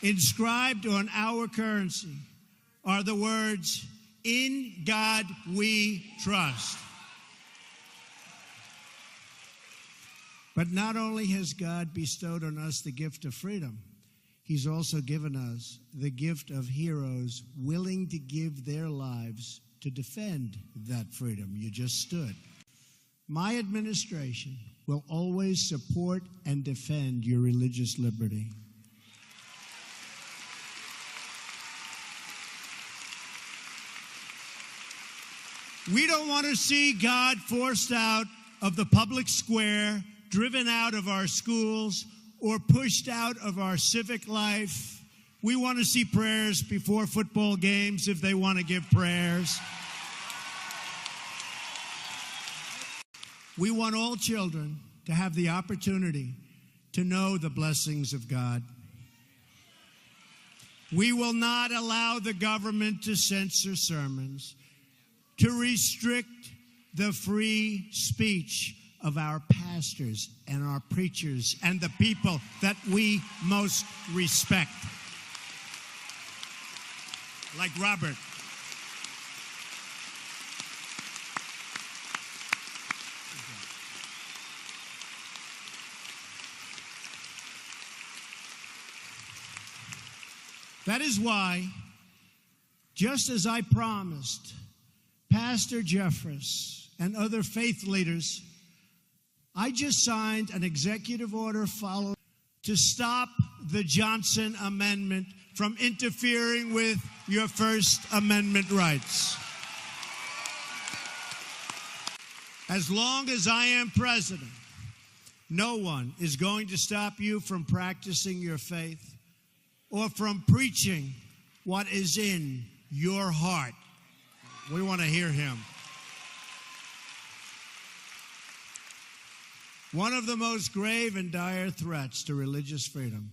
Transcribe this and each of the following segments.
Inscribed on our currency are the words, "In God we trust." But not only has God bestowed on us the gift of freedom, He's also given us the gift of heroes willing to give their lives to defend that freedom you just stood. My administration will always support and defend your religious liberty. We don't want to see God forced out of the public square, driven out of our schools, or pushed out of our civic life. We want to see prayers before football games if they want to give prayers. We want all children to have the opportunity to know the blessings of God. We will not allow the government to censor sermons, to restrict the free speech of our pastors and our preachers and the people that we most respect. Like Robert. That is why, just as I promised Pastor Jeffress and other faith leaders, I just signed an executive order to stop the Johnson Amendment from interfering with your First Amendment rights. As long as I am president, no one is going to stop you from practicing your faith or from preaching what is in your heart. We want to hear him. One of the most grave and dire threats to religious freedom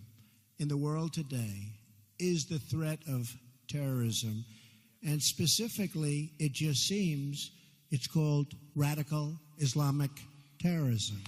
in the world today is the threat of terrorism. And specifically, it just seems it's called radical Islamic terrorism.